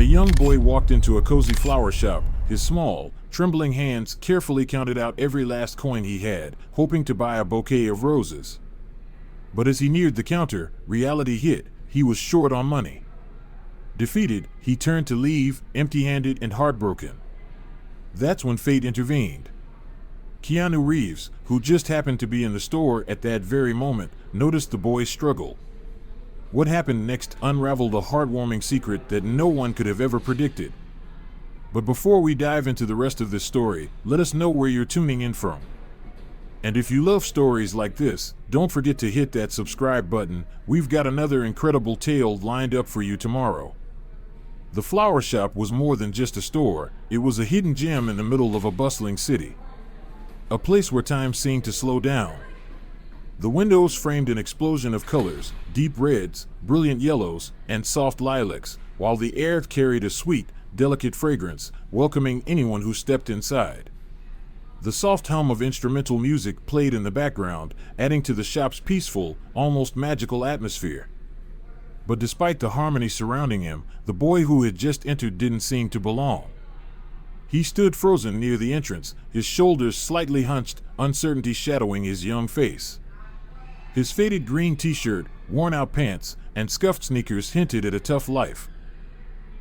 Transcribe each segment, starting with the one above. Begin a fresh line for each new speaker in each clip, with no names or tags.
young boy walked into a cozy flower shop. His small, trembling hands carefully counted out every last coin he had, hoping to buy a bouquet of roses. But as he neared the counter, reality hit. He was short on money. Defeated, he turned to leave, empty-handed and heartbroken. That's when fate intervened. Keanu Reeves, who just happened to be in the store at that very moment, noticed the boy's struggle. What happened next unraveled a heartwarming secret that no one could have ever predicted. But before we dive into the rest of this story, let us know where you're tuning in from. And if you love stories like this, don't forget to hit that subscribe button. We've got another incredible tale lined up for you tomorrow. The flower shop was more than just a store. It was a hidden gem in the middle of a bustling city. A place where time seemed to slow down. The windows framed an explosion of colors, deep reds, brilliant yellows, and soft lilacs, while the air carried a sweet, delicate fragrance, welcoming anyone who stepped inside. The soft hum of instrumental music played in the background, adding to the shop's peaceful, almost magical atmosphere. But despite the harmony surrounding him, the boy who had just entered didn't seem to belong. He stood frozen near the entrance, his shoulders slightly hunched, uncertainty shadowing his young face. His faded green t-shirt, worn-out pants, and scuffed sneakers hinted at a tough life.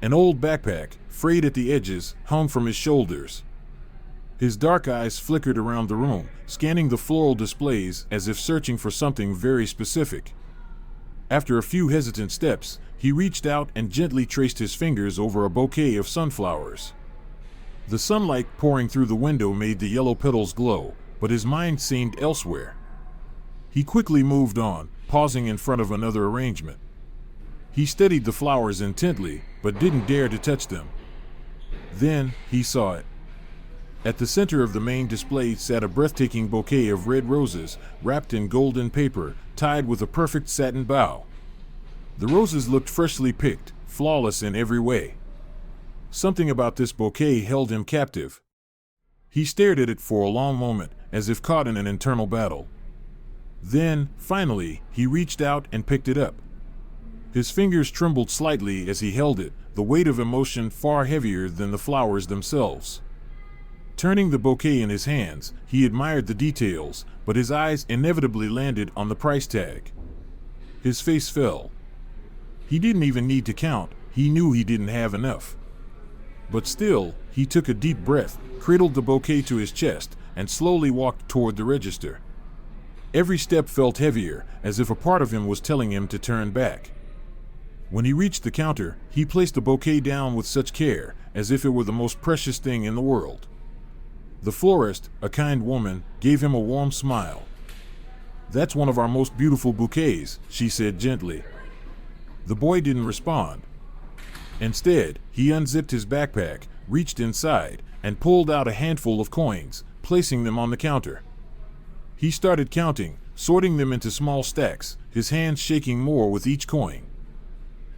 An old backpack, frayed at the edges, hung from his shoulders. His dark eyes flickered around the room, scanning the floral displays as if searching for something very specific. After a few hesitant steps, he reached out and gently traced his fingers over a bouquet of sunflowers. The sunlight pouring through the window made the yellow petals glow, but his mind seemed elsewhere. He quickly moved on, pausing in front of another arrangement. He studied the flowers intently, but didn't dare to touch them. Then, he saw it. At the center of the main display sat a breathtaking bouquet of red roses, wrapped in golden paper, tied with a perfect satin bow. The roses looked freshly picked, flawless in every way. Something about this bouquet held him captive. He stared at it for a long moment, as if caught in an internal battle. Then, finally, he reached out and picked it up. His fingers trembled slightly as he held it, the weight of emotion far heavier than the flowers themselves. Turning the bouquet in his hands, he admired the details, but his eyes inevitably landed on the price tag. His face fell. He didn't even need to count, he knew he didn't have enough. But still, he took a deep breath, cradled the bouquet to his chest, and slowly walked toward the register. Every step felt heavier, as if a part of him was telling him to turn back. When he reached the counter, he placed the bouquet down with such care, as if it were the most precious thing in the world. The florist, a kind woman, gave him a warm smile. "That's one of our most beautiful bouquets," she said gently. The boy didn't respond. Instead, he unzipped his backpack, reached inside, and pulled out a handful of coins, placing them on the counter. He started counting, sorting them into small stacks, his hands shaking more with each coin.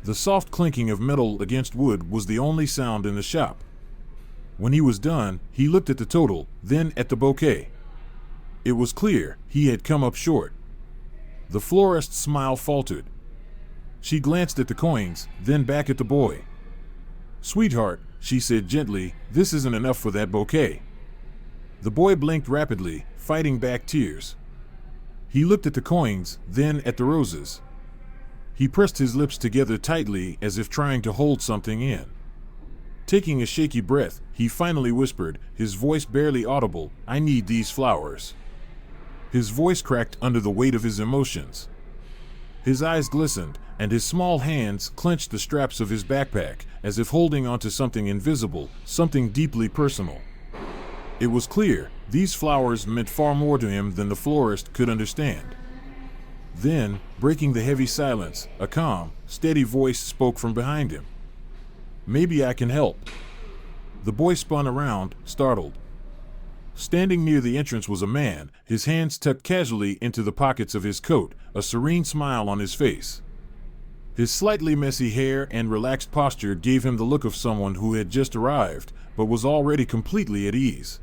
The soft clinking of metal against wood was the only sound in the shop. When he was done, he looked at the total, then at the bouquet. It was clear he had come up short. The florist's smile faltered. She glanced at the coins, then back at the boy. "Sweetheart," she said gently, "this isn't enough for that bouquet." The boy blinked rapidly, fighting back tears. He looked at the coins, then at the roses. He pressed his lips together tightly as if trying to hold something in. Taking a shaky breath, he finally whispered, his voice barely audible, "I need these flowers." His voice cracked under the weight of his emotions. His eyes glistened, and his small hands clenched the straps of his backpack, as if holding onto something invisible, something deeply personal. It was clear, these flowers meant far more to him than the florist could understand. Then, breaking the heavy silence, a calm, steady voice spoke from behind him. "Maybe I can help." The boy spun around, startled. Standing near the entrance was a man, his hands tucked casually into the pockets of his coat, a serene smile on his face. His slightly messy hair and relaxed posture gave him the look of someone who had just arrived, but was already completely at ease.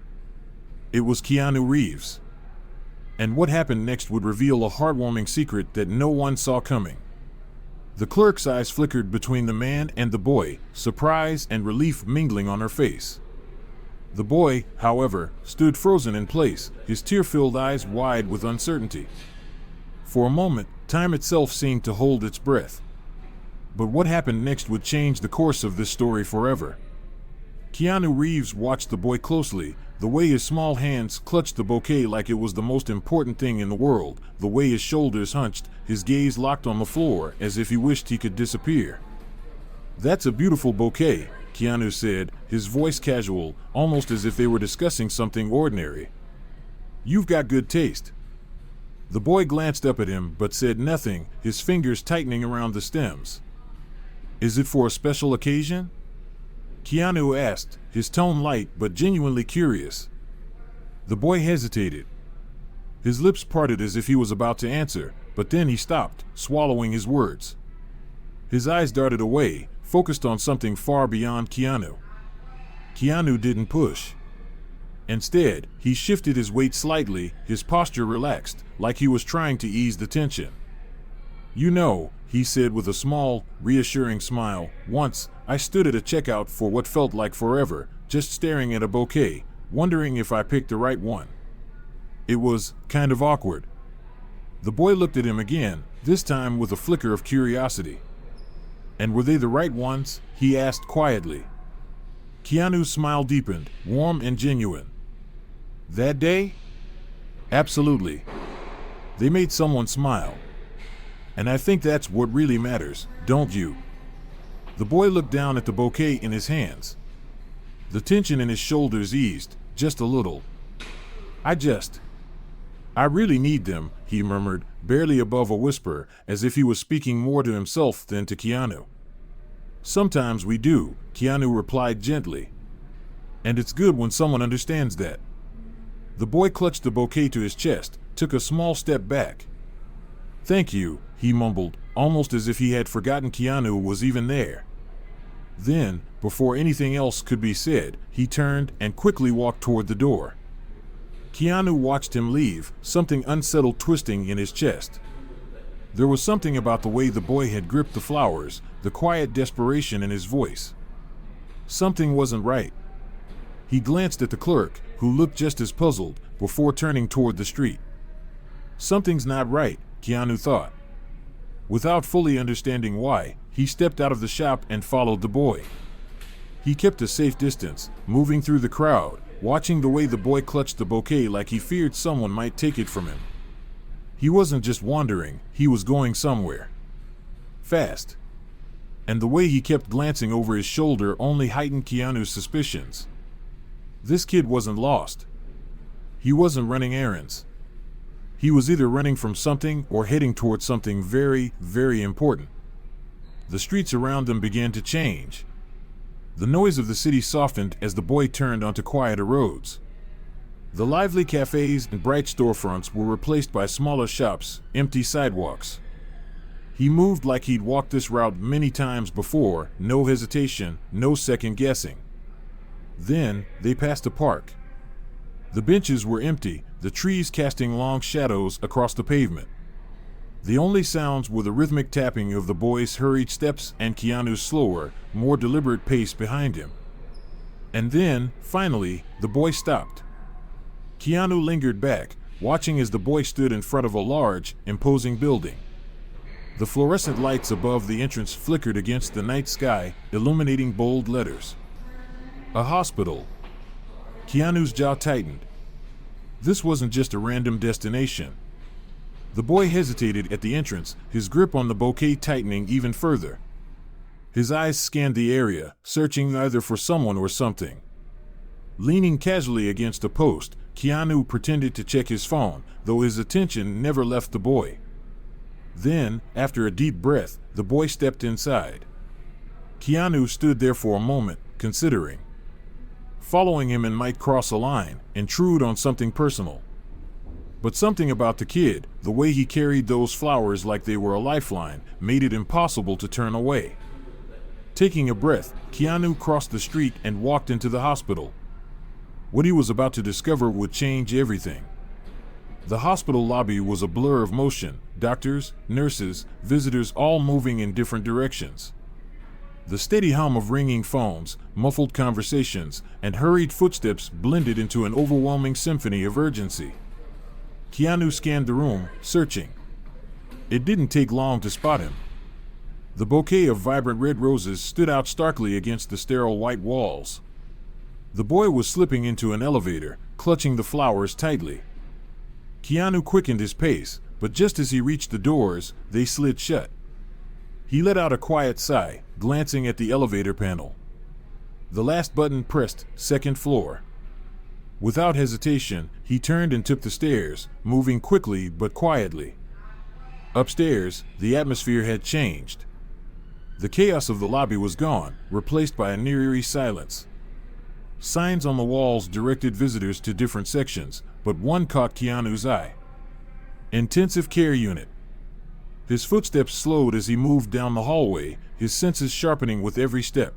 It was Keanu Reeves. And what happened next would reveal a heartwarming secret that no one saw coming. The clerk's eyes flickered between the man and the boy, surprise and relief mingling on her face. The boy, however, stood frozen in place, his tear-filled eyes wide with uncertainty. For a moment, time itself seemed to hold its breath. But what happened next would change the course of this story forever. Keanu Reeves watched the boy closely, the way his small hands clutched the bouquet like it was the most important thing in the world, the way his shoulders hunched, his gaze locked on the floor as if he wished he could disappear. "That's a beautiful bouquet," Keanu said, his voice casual, almost as if they were discussing something ordinary. "You've got good taste." The boy glanced up at him but said nothing, his fingers tightening around the stems. "Is it for a special occasion?" Keanu asked, his tone light but genuinely curious. The boy hesitated. His lips parted as if he was about to answer, but then he stopped, swallowing his words. His eyes darted away, focused on something far beyond Keanu. Keanu didn't push. Instead, he shifted his weight slightly, his posture relaxed, like he was trying to ease the tension. "You know," he said with a small, reassuring smile, "once, I stood at a checkout for what felt like forever, just staring at a bouquet, wondering if I picked the right one. It was kind of awkward." The boy looked at him again, this time with a flicker of curiosity. "And were they the right ones?" he asked quietly. Keanu's smile deepened, warm and genuine. "That day? Absolutely. They made someone smile. And I think that's what really matters, don't you?" The boy looked down at the bouquet in his hands. The tension in his shoulders eased, just a little. I really need them," he murmured, barely above a whisper, as if he was speaking more to himself than to Keanu. "Sometimes we do," Keanu replied gently. "And it's good when someone understands that." The boy clutched the bouquet to his chest, took a small step back. "Thank you," he mumbled, almost as if he had forgotten Keanu was even there. Then, before anything else could be said, he turned and quickly walked toward the door. Keanu watched him leave, something unsettled twisting in his chest. There was something about the way the boy had gripped the flowers, the quiet desperation in his voice. Something wasn't right. He glanced at the clerk, who looked just as puzzled, before turning toward the street. Something's not right, Keanu thought. Without fully understanding why, he stepped out of the shop and followed the boy. He kept a safe distance, moving through the crowd, watching the way the boy clutched the bouquet like he feared someone might take it from him. He wasn't just wandering, he was going somewhere. Fast. And the way he kept glancing over his shoulder only heightened Keanu's suspicions. This kid wasn't lost. He wasn't running errands. He was either running from something or heading towards something very, very important. The streets around them began to change. The noise of the city softened as the boy turned onto quieter roads. The lively cafes and bright storefronts were replaced by smaller shops, empty sidewalks. He moved like he'd walked this route many times before, no hesitation, no second guessing. Then, they passed a park. The benches were empty, the trees casting long shadows across the pavement. The only sounds were the rhythmic tapping of the boy's hurried steps and Keanu's slower, more deliberate pace behind him. And then, finally, the boy stopped. Keanu lingered back, watching as the boy stood in front of a large, imposing building. The fluorescent lights above the entrance flickered against the night sky, illuminating bold letters. A hospital. Keanu's jaw tightened. This wasn't just a random destination. The boy hesitated at the entrance, his grip on the bouquet tightening even further. His eyes scanned the area, searching either for someone or something. Leaning casually against a post, Keanu pretended to check his phone, though his attention never left the boy. Then, after a deep breath, the boy stepped inside. Keanu stood there for a moment, considering. Following him and might cross a line, intrude on something personal. But something about the kid, the way he carried those flowers like they were a lifeline, made it impossible to turn away. Taking a breath, Keanu crossed the street and walked into the hospital. What he was about to discover would change everything. The hospital lobby was a blur of motion, doctors, nurses, visitors all moving in different directions. The steady hum of ringing phones, muffled conversations, and hurried footsteps blended into an overwhelming symphony of urgency. Keanu scanned the room, searching. It didn't take long to spot him. The bouquet of vibrant red roses stood out starkly against the sterile white walls. The boy was slipping into an elevator, clutching the flowers tightly. Keanu quickened his pace, but just as he reached the doors, they slid shut. He let out a quiet sigh, glancing at the elevator panel. The last button pressed, second floor. Without hesitation, he turned and took the stairs, moving quickly but quietly. Upstairs, the atmosphere had changed. The chaos of the lobby was gone, replaced by an eerie silence. Signs on the walls directed visitors to different sections, but one caught Keanu's eye. Intensive Care Unit. His footsteps slowed as he moved down the hallway, his senses sharpening with every step.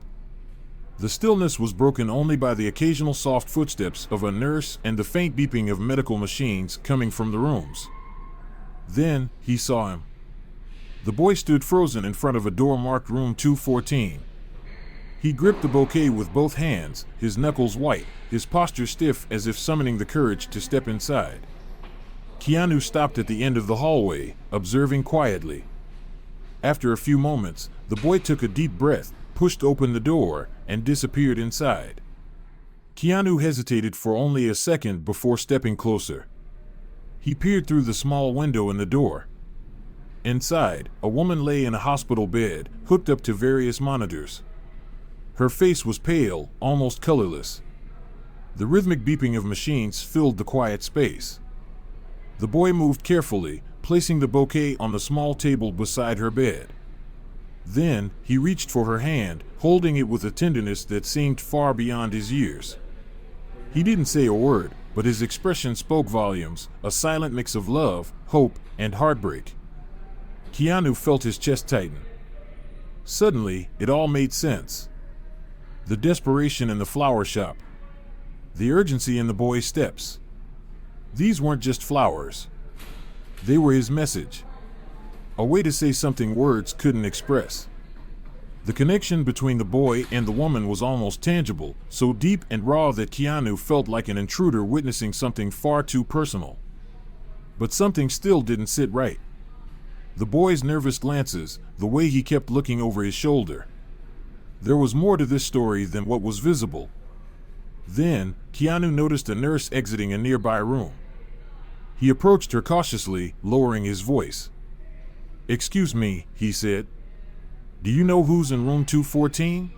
The stillness was broken only by the occasional soft footsteps of a nurse and the faint beeping of medical machines coming from the rooms. Then, he saw him. The boy stood frozen in front of a door marked Room 214. He gripped the bouquet with both hands, his knuckles white, his posture stiff as if summoning the courage to step inside. Keanu stopped at the end of the hallway, observing quietly. After a few moments, the boy took a deep breath, pushed open the door, and disappeared inside. Keanu hesitated for only a second before stepping closer. He peered through the small window in the door. Inside, a woman lay in a hospital bed, hooked up to various monitors. Her face was pale, almost colorless. The rhythmic beeping of machines filled the quiet space. The boy moved carefully, placing the bouquet on the small table beside her bed. Then, he reached for her hand, holding it with a tenderness that seemed far beyond his years. He didn't say a word, but his expression spoke volumes, a silent mix of love, hope, and heartbreak. Keanu felt his chest tighten. Suddenly, it all made sense. The desperation in the flower shop. The urgency in the boy's steps. These weren't just flowers. They were his message. A way to say something words couldn't express. The connection between the boy and the woman was almost tangible, so deep and raw that Keanu felt like an intruder witnessing something far too personal. But something still didn't sit right. The boy's nervous glances, the way he kept looking over his shoulder. There was more to this story than what was visible. Then, Keanu noticed a nurse exiting a nearby room. He approached her cautiously, lowering his voice. "Excuse me," he said. "Do you know who's in room 214?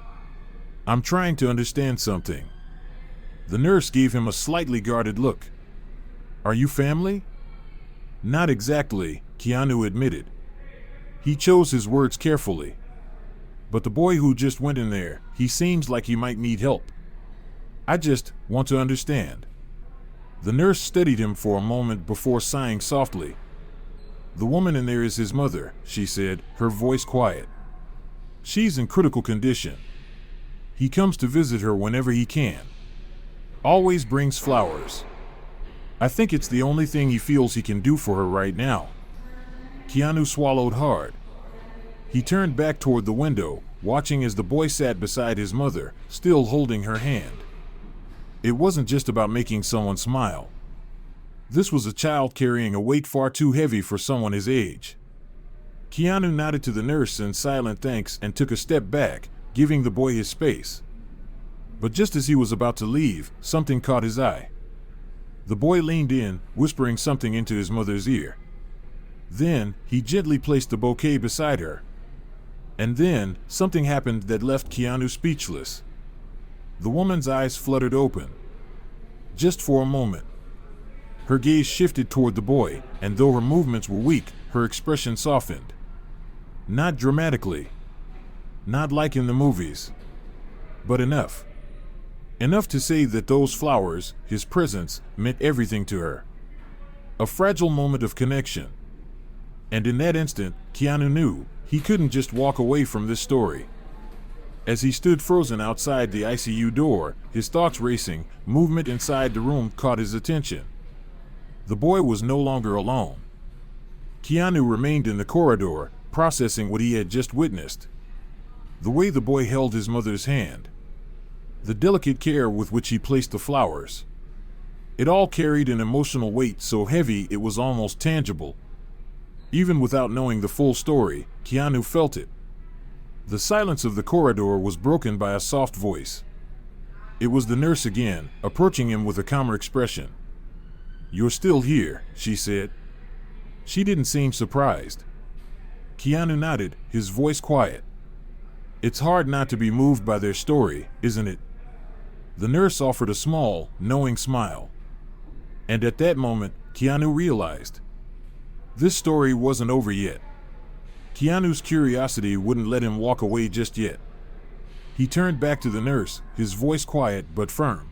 I'm trying to understand something." The nurse gave him a slightly guarded look. "Are you family?" "Not exactly," Keanu admitted. He chose his words carefully. "But the boy who just went in there, he seems like he might need help. I just want to understand." The nurse studied him for a moment before sighing softly. "The woman in there is his mother," she said, her voice quiet. "She's in critical condition. He comes to visit her whenever he can. Always brings flowers. I think it's the only thing he feels he can do for her right now." Keanu swallowed hard. He turned back toward the window, watching as the boy sat beside his mother, still holding her hand. It wasn't just about making someone smile. This was a child carrying a weight far too heavy for someone his age. Keanu nodded to the nurse in silent thanks and took a step back, giving the boy his space. But just as he was about to leave, something caught his eye. The boy leaned in, whispering something into his mother's ear. Then, he gently placed the bouquet beside her. And then, something happened that left Keanu speechless. The woman's eyes fluttered open. Just for a moment. Her gaze shifted toward the boy, and though her movements were weak, her expression softened. Not dramatically. Not like in the movies. But enough. Enough to say that those flowers, his presence, meant everything to her. A fragile moment of connection. And in that instant, Keanu knew he couldn't just walk away from this story. As he stood frozen outside the ICU door, his thoughts racing, movement inside the room caught his attention. The boy was no longer alone. Keanu remained in the corridor, processing what he had just witnessed. The way the boy held his mother's hand. The delicate care with which he placed the flowers. It all carried an emotional weight so heavy it was almost tangible. Even without knowing the full story, Keanu felt it. The silence of the corridor was broken by a soft voice. It was the nurse again, approaching him with a calmer expression. "You're still here," she said. She didn't seem surprised. Keanu nodded, his voice quiet. "It's hard not to be moved by their story, isn't it?" The nurse offered a small, knowing smile. And at that moment, Keanu realized. This story wasn't over yet. Keanu's curiosity wouldn't let him walk away just yet. He turned back to the nurse, his voice quiet but firm.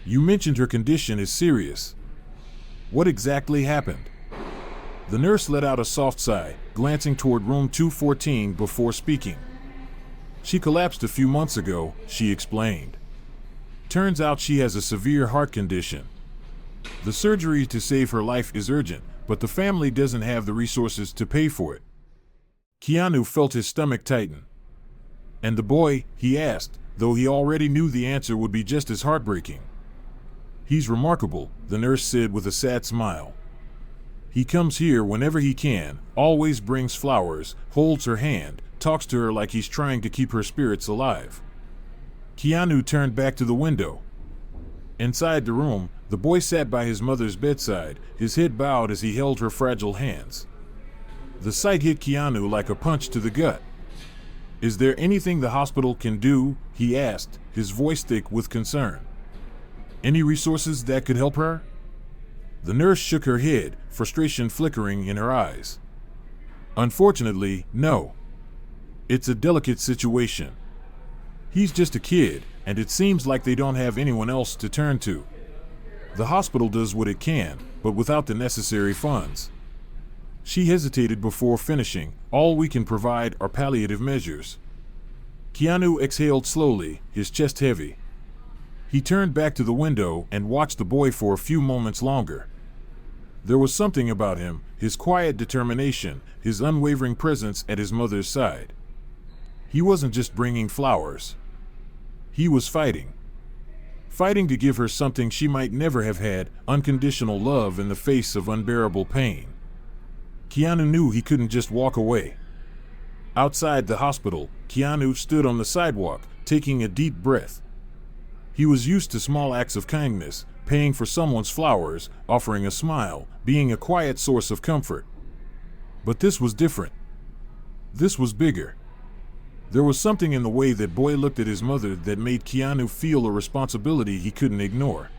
"You mentioned her condition is serious. What exactly happened?" The nurse let out a soft sigh, glancing toward room 214 before speaking. "She collapsed a few months ago," she explained. "Turns out she has a severe heart condition. The surgery to save her life is urgent, but the family doesn't have the resources to pay for it." Keanu felt his stomach tighten. "And the boy?" he asked, though he already knew the answer would be just as heartbreaking. "He's remarkable," the nurse said with a sad smile. "He comes here whenever he can, always brings flowers, holds her hand, talks to her like he's trying to keep her spirits alive." Keanu turned back to the window. Inside the room, the boy sat by his mother's bedside, his head bowed as he held her fragile hands. The sight hit Keanu like a punch to the gut. "Is there anything the hospital can do?" he asked, his voice thick with concern. "Any resources that could help her?" The nurse shook her head, frustration flickering in her eyes. "Unfortunately, no. It's a delicate situation. He's just a kid, and it seems like they don't have anyone else to turn to. The hospital does what it can, but without the necessary funds." She hesitated before finishing. "All we can provide are palliative measures." Keanu exhaled slowly, his chest heavy. He turned back to the window and watched the boy for a few moments longer. There was something about him, his quiet determination, his unwavering presence at his mother's side. He wasn't just bringing flowers. He was fighting. Fighting to give her something she might never have had, unconditional love in the face of unbearable pain. Keanu knew he couldn't just walk away. Outside the hospital, Keanu stood on the sidewalk, taking a deep breath. He was used to small acts of kindness, paying for someone's flowers, offering a smile, being a quiet source of comfort. But this was different. This was bigger. There was something in the way that boy looked at his mother that made Keanu feel a responsibility he couldn't ignore.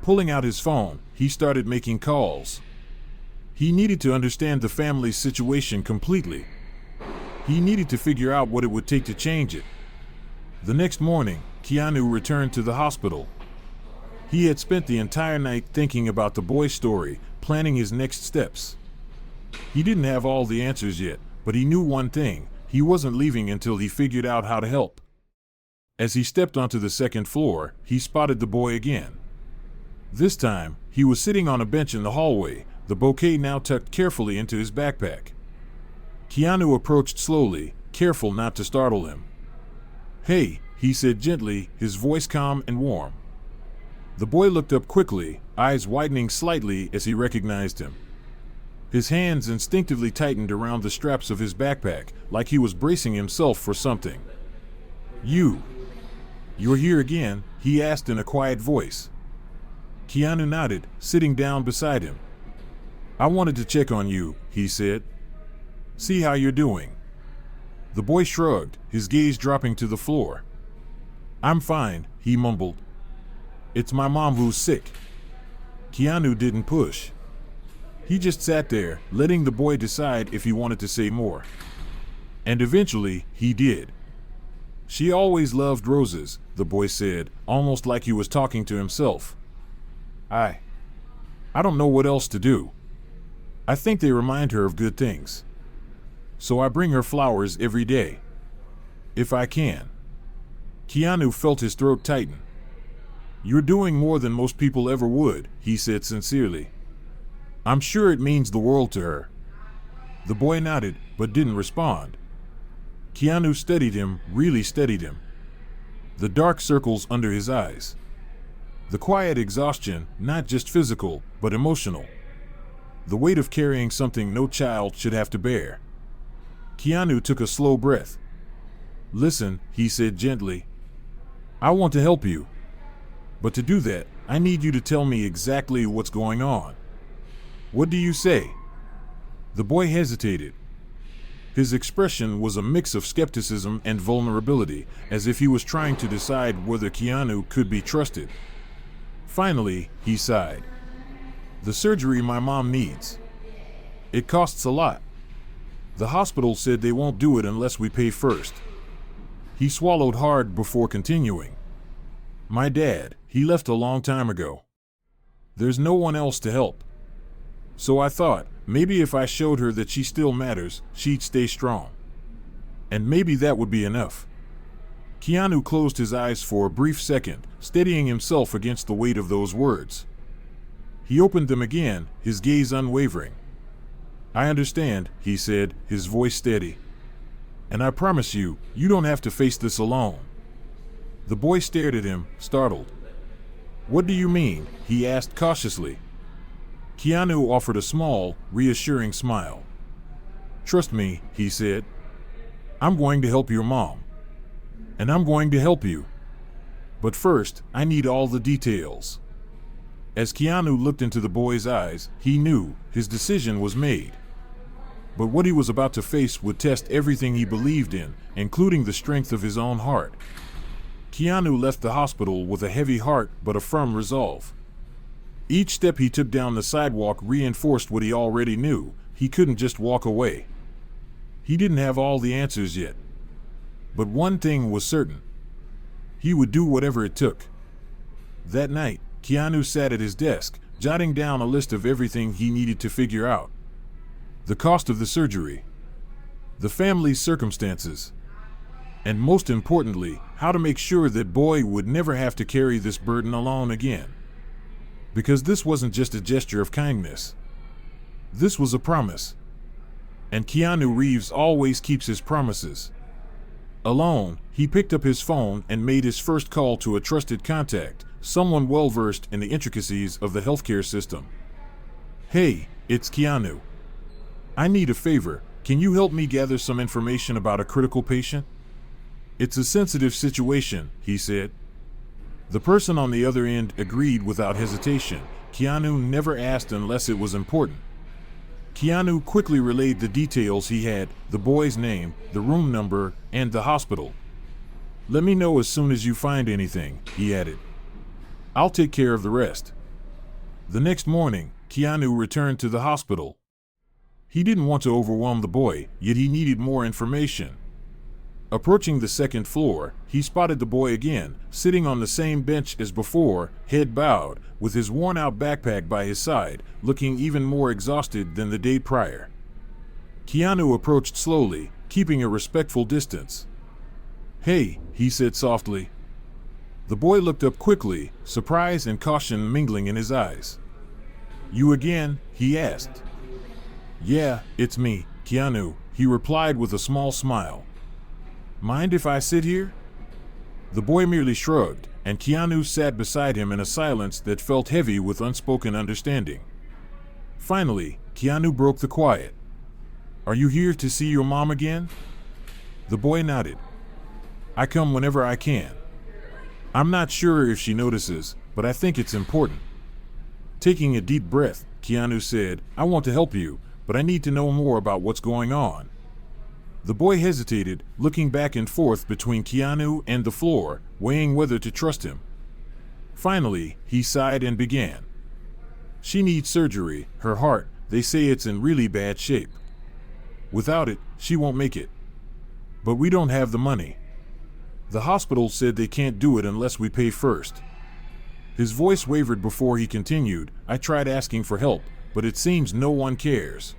Pulling out his phone, he started making calls. He needed to understand the family's situation completely. He needed to figure out what it would take to change it. The next morning, Keanu returned to the hospital. He had spent the entire night thinking about the boy's story, planning his next steps. He didn't have all the answers yet, but he knew one thing: he wasn't leaving until he figured out how to help. As he stepped onto the second floor, he spotted the boy again. This time, he was sitting on a bench in the hallway, the bouquet now tucked carefully into his backpack. Keanu approached slowly, careful not to startle him. "Hey," he said gently, his voice calm and warm. The boy looked up quickly, eyes widening slightly as he recognized him. His hands instinctively tightened around the straps of his backpack, like he was bracing himself for something. You're here again?" he asked in a quiet voice. Keanu nodded, sitting down beside him. "I wanted to check on you," he said. "See how you're doing." The boy shrugged, his gaze dropping to the floor. "I'm fine," he mumbled. "It's my mom who's sick." Keanu didn't push. He just sat there, letting the boy decide if he wanted to say more. And eventually, he did. "She always loved roses," the boy said, almost like he was talking to himself. I don't know what else to do. I think they remind her of good things. So I bring her flowers every day. If I can." Keanu felt his throat tighten. "You're doing more than most people ever would," he said sincerely. "I'm sure it means the world to her." The boy nodded, but didn't respond. Keanu studied him, really studied him. The dark circles under his eyes. The quiet exhaustion, not just physical, but emotional. The weight of carrying something no child should have to bear. Keanu took a slow breath. "Listen," he said gently. "I want to help you. But to do that, I need you to tell me exactly what's going on. What do you say?" The boy hesitated. His expression was a mix of skepticism and vulnerability, as if he was trying to decide whether Keanu could be trusted. Finally, he sighed. "The surgery my mom needs. It costs a lot. The hospital said they won't do it unless we pay first." He swallowed hard before continuing. "My dad, he left a long time ago. There's no one else to help. So I thought, maybe if I showed her that she still matters, she'd stay strong. And maybe that would be enough." Keanu closed his eyes for a brief second, steadying himself against the weight of those words. He opened them again, his gaze unwavering. "I understand," he said, his voice steady. "And I promise you, you don't have to face this alone." The boy stared at him, startled. "What do you mean?" he asked cautiously. Keanu offered a small, reassuring smile. "Trust me," he said. "I'm going to help your mom. And I'm going to help you. But first, I need all the details." As Keanu looked into the boy's eyes, he knew his decision was made. But what he was about to face would test everything he believed in, including the strength of his own heart. Keanu left the hospital with a heavy heart but a firm resolve. Each step he took down the sidewalk reinforced what he already knew: he couldn't just walk away. He didn't have all the answers yet. But one thing was certain. He would do whatever it took. That night, Keanu sat at his desk, jotting down a list of everything he needed to figure out. The cost of the surgery, the family's circumstances, and most importantly, how to make sure that boy would never have to carry this burden alone again. Because this wasn't just a gesture of kindness. This was a promise. And Keanu Reeves always keeps his promises. Alone, he picked up his phone and made his first call to a trusted contact, someone well-versed in the intricacies of the healthcare system. "Hey, it's Keanu. I need a favor. Can you help me gather some information about a critical patient?" "It's a sensitive situation," he said. The person on the other end agreed without hesitation. Keanu never asked unless it was important. Keanu quickly relayed the details he had: the boy's name, the room number, and the hospital. "Let me know as soon as you find anything," he added. "I'll take care of the rest." The next morning, Keanu returned to the hospital. He didn't want to overwhelm the boy, yet he needed more information. Approaching the second floor, he spotted the boy again, sitting on the same bench as before, head bowed, with his worn-out backpack by his side, looking even more exhausted than the day prior. Keanu approached slowly, keeping a respectful distance. "Hey," he said softly. The boy looked up quickly, surprise and caution mingling in his eyes. "You again?" he asked. "Yeah, it's me, Keanu," he replied with a small smile. "Mind if I sit here?" The boy merely shrugged, and Keanu sat beside him in a silence that felt heavy with unspoken understanding. Finally, Keanu broke the quiet. "Are you here to see your mom again?" The boy nodded. "I come whenever I can. I'm not sure if she notices, but I think it's important." Taking a deep breath, Keanu said, "I want to help you, but I need to know more about what's going on." The boy hesitated, looking back and forth between Keanu and the floor, weighing whether to trust him. Finally, he sighed and began. "She needs surgery. Her heart, they say it's in really bad shape. Without it, she won't make it. But we don't have the money. The hospital said they can't do it unless we pay first." His voice wavered before he continued, "I tried asking for help, but it seems no one cares."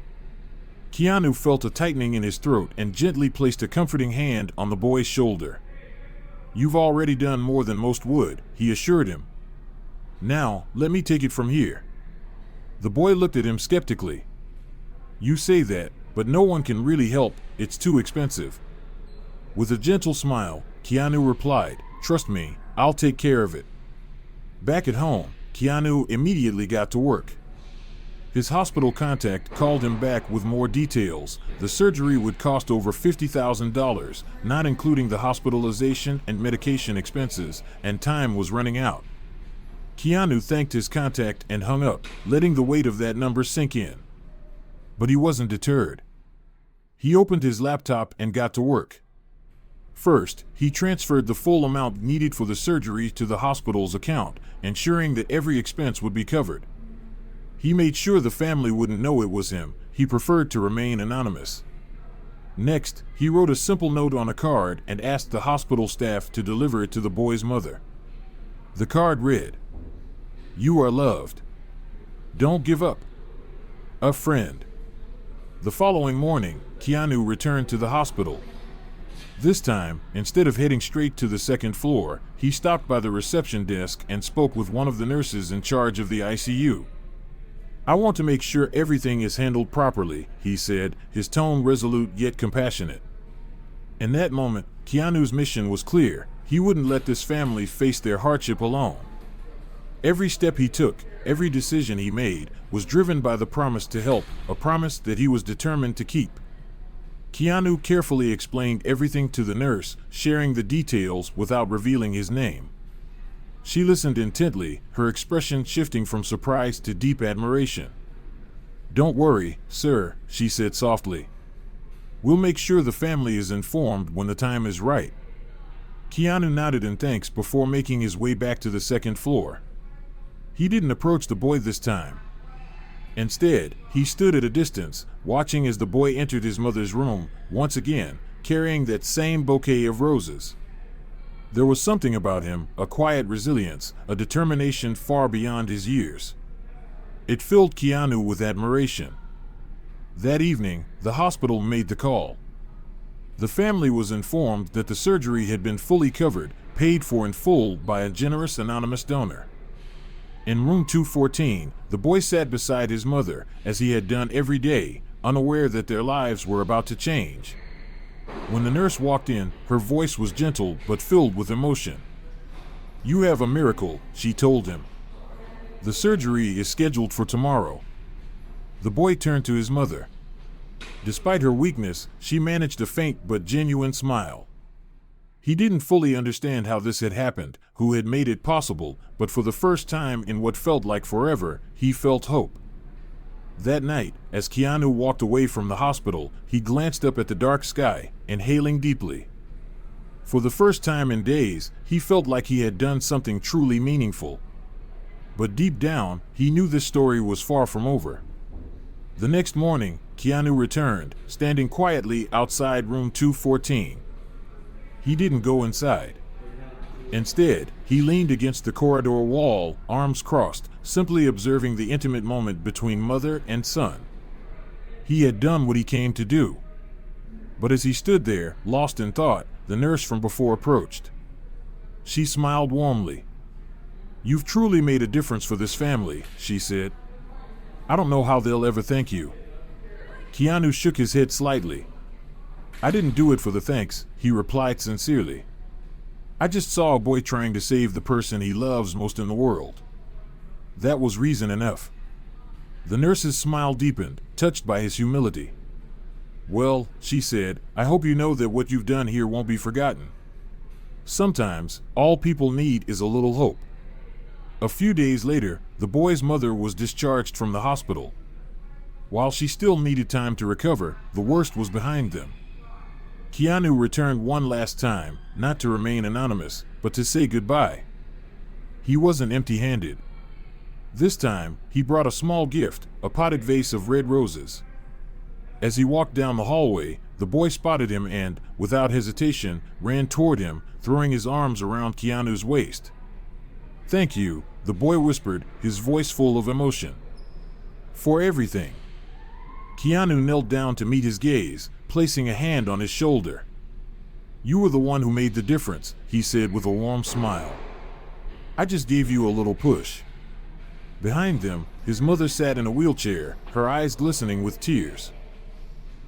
Keanu felt a tightening in his throat and gently placed a comforting hand on the boy's shoulder. "You've already done more than most would," he assured him. Now, let me take it from here. The boy looked at him skeptically. You say that, but no one can really help, it's too expensive. With a gentle smile, Keanu replied, trust me, I'll take care of it. Back at home, Keanu immediately got to work. His hospital contact called him back with more details. The surgery would cost over $50,000, not including the hospitalization and medication expenses, and time was running out. Keanu thanked his contact and hung up, letting the weight of that number sink in. But he wasn't deterred. He opened his laptop and got to work. First, he transferred the full amount needed for the surgery to the hospital's account, ensuring that every expense would be covered. He made sure the family wouldn't know it was him. He preferred to remain anonymous. Next, he wrote a simple note on a card and asked the hospital staff to deliver it to the boy's mother. The card read, "You are loved. Don't give up. A friend." The following morning, Keanu returned to the hospital. This time, instead of heading straight to the second floor, he stopped by the reception desk and spoke with one of the nurses in charge of the ICU. "I want to make sure everything is handled properly," he said, his tone resolute yet compassionate. In that moment, Keanu's mission was clear. He wouldn't let this family face their hardship alone. Every step he took, every decision he made, was driven by the promise to help, a promise that he was determined to keep. Keanu carefully explained everything to the nurse, sharing the details without revealing his name. She listened intently, her expression shifting from surprise to deep admiration. "Don't worry, sir," she said softly. "We'll make sure the family is informed when the time is right." Keanu nodded in thanks before making his way back to the second floor. He didn't approach the boy this time. Instead, he stood at a distance, watching as the boy entered his mother's room, once again, carrying that same bouquet of roses. There was something about him, a quiet resilience, a determination far beyond his years. It filled Keanu with admiration. That evening, the hospital made the call. The family was informed that the surgery had been fully covered, paid for in full by a generous anonymous donor. In room 214, the boy sat beside his mother, as he had done every day, unaware that their lives were about to change. When the nurse walked in, her voice was gentle but filled with emotion. "You have a miracle," she told him. "The surgery is scheduled for tomorrow." The boy turned to his mother. Despite her weakness, she managed a faint but genuine smile. He didn't fully understand how this had happened, who had made it possible, but for the first time in what felt like forever, he felt hope. That night, as Keanu walked away from the hospital, he glanced up at the dark sky, inhaling deeply. For the first time in days, he felt like he had done something truly meaningful. But deep down, he knew this story was far from over. The next morning, Keanu returned, standing quietly outside room 214. He didn't go inside. Instead, he leaned against the corridor wall, arms crossed, simply observing the intimate moment between mother and son. He had done what he came to do. But as he stood there, lost in thought, the nurse from before approached. She smiled warmly. "You've truly made a difference for this family," she said. "I don't know how they'll ever thank you." Keanu shook his head slightly. "I didn't do it for the thanks," he replied sincerely. "I just saw a boy trying to save the person he loves most in the world. That was reason enough." The nurse's smile deepened, touched by his humility. "Well," she said, "I hope you know that what you've done here won't be forgotten. Sometimes, all people need is a little hope." A few days later, the boy's mother was discharged from the hospital. While she still needed time to recover, the worst was behind them. Keanu returned one last time, not to remain anonymous, but to say goodbye. He wasn't empty-handed. This time, he brought a small gift, a potted vase of red roses. As he walked down the hallway, the boy spotted him and, without hesitation, ran toward him, throwing his arms around Keanu's waist. "Thank you," the boy whispered, his voice full of emotion. "For everything." Keanu knelt down to meet his gaze, placing a hand on his shoulder. "You were the one who made the difference," he said with a warm smile. "I just gave you a little push." Behind them, his mother sat in a wheelchair, her eyes glistening with tears.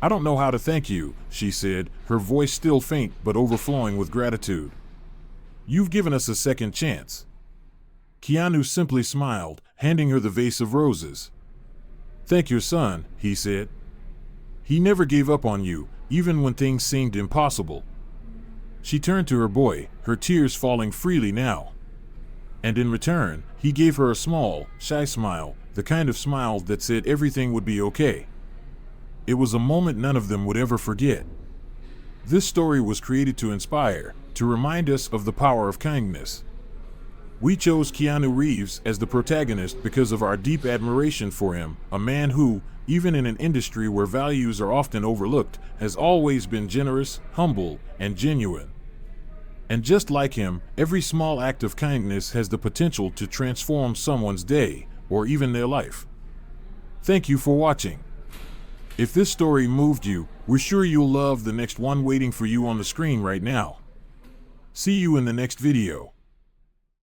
"I don't know how to thank you," she said, her voice still faint but overflowing with gratitude. "You've given us a second chance." Keanu simply smiled, handing her the vase of roses. "Thank your son," he said. "He never gave up on you, even when things seemed impossible." She turned to her boy, her tears falling freely now. And in return, he gave her a small, shy smile, the kind of smile that said everything would be okay. It was a moment none of them would ever forget. This story was created to inspire, to remind us of the power of kindness. We chose Keanu Reeves as the protagonist because of our deep admiration for him, a man who, even in an industry where values are often overlooked, has always been generous, humble, and genuine. And just like him, every small act of kindness has the potential to transform someone's day, or even their life. Thank you for watching. If this story moved you, we're sure you'll love the next one waiting for you on the screen right now. See you in the next video.